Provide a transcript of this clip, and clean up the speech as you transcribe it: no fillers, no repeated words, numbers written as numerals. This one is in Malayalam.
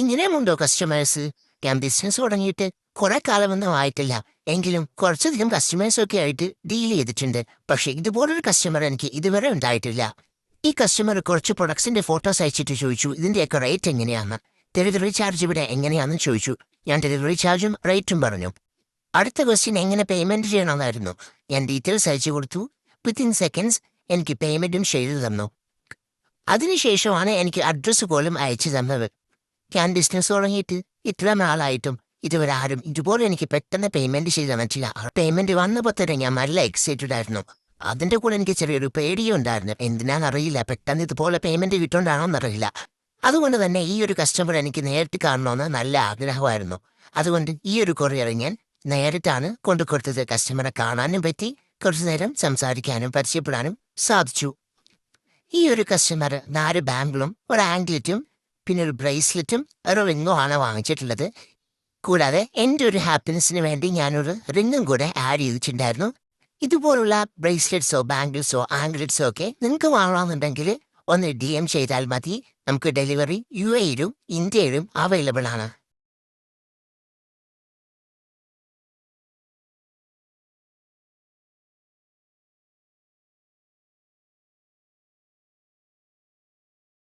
ഇങ്ങനെയുമുണ്ടോ കസ്റ്റമേഴ്സ്? ഞാൻ ബിസിനസ് തുടങ്ങിയിട്ട് കുറെ കാലമൊന്നും ആയിട്ടില്ല. എങ്കിലും കുറച്ചധികം കസ്റ്റമേഴ്സൊക്കെ ആയിട്ട് ഡീൽ ചെയ്തിട്ടുണ്ട്. പക്ഷെ ഇതുപോലൊരു കസ്റ്റമർ എനിക്ക് ഇതുവരെ ഉണ്ടായിട്ടില്ല. ഈ കസ്റ്റമർ കുറച്ച് പ്രൊഡക്ട്സിന്റെ ഫോട്ടോസ് അയച്ചിട്ട് ചോദിച്ചു ഇതിന്റെയൊക്കെ റേറ്റ് എങ്ങനെയാന്ന്. ഡെലിവറി ചാർജ് ഇവിടെ എങ്ങനെയാണെന്ന് ചോദിച്ചു. ഞാൻ ഡെലിവറി ചാർജും റേറ്റും പറഞ്ഞു. അടുത്ത ക്വസ്റ്റ്യൻ എങ്ങനെ പേയ്മെന്റ് ചെയ്യണമെന്നായിരുന്നു. ഞാൻ ഡീറ്റെയിൽസ് അയച്ചു കൊടുത്തു. വിത്തിൻ സെക്കൻഡ്സ് എനിക്ക് പേയ്മെന്റും ചെയ്തു തന്നു. അതിനുശേഷമാണ് എനിക്ക് അഡ്രസ്സ് പോലും അയച്ചു തന്നത്. ഞാൻ ബിസിനസ് തുടങ്ങിയിട്ട് ഇത്ര നാളായിട്ടും ഇതുവരെ ആരും ഇതുപോലെ എനിക്ക് പെട്ടെന്ന് പേയ്മെന്റ് ചെയ്ത് തന്നിട്ടില്ല. പേയ്മെന്റ് വന്നപ്പോൾ തന്നെ ഞാൻ നല്ല എക്സൈറ്റഡ് ആയിരുന്നു. അതിന്റെ കൂടെ എനിക്ക് ചെറിയൊരു പേടിയും ഉണ്ടായിരുന്നു. എന്തിനാണെന്നറിയില്ല, പെട്ടെന്ന് ഇതുപോലെ പേയ്മെന്റ് കിട്ടുകൊണ്ടാണോന്നറിയില്ല. അതുകൊണ്ട് തന്നെ ഈ ഒരു കസ്റ്റമർ എനിക്ക് നേരിട്ട് കാണണമെന്ന് നല്ല ആഗ്രഹമായിരുന്നു. അതുകൊണ്ട് ഈ ഒരു കൊറിയർ ഞാൻ നേരിട്ടാണ് കൊണ്ടുകൊടുത്തത്. കസ്റ്റമറെ കാണാനും പറ്റി, കുറച്ചു നേരം സംസാരിക്കാനും പരിചയപ്പെടാനും സാധിച്ചു. ഈ ഒരു കസ്റ്റമർ 4 ബാങ്കിളും ഒരു ആംഗ്ലറ്റും പിന്നെ ഒരു ബ്രേസ്ലെറ്റും ഒരു റിങ്ങും ആണ് വാങ്ങിച്ചിട്ടുള്ളത്. കൂടാതെ എൻ്റെ ഒരു ഹാപ്പിനെസ്സിന് വേണ്ടി ഞാനൊരു റിങ്ങും കൂടെ ആഡ് ചെയ്തിട്ടുണ്ടായിരുന്നു. ഇതുപോലുള്ള ബ്രേസ്ലെറ്റ്സോ ബാംഗിൾസോ ആംഗ്ലറ്റ്സോ ഒക്കെ നിങ്ങൾക്ക് വാങ്ങണമെന്നുണ്ടെങ്കിൽ ഒന്ന് DM ചെയ്താൽ മതി. നമുക്ക് ഡെലിവറി UAE-ലും ഇന്ത്യയിലും അവൈലബിൾ ആണ്.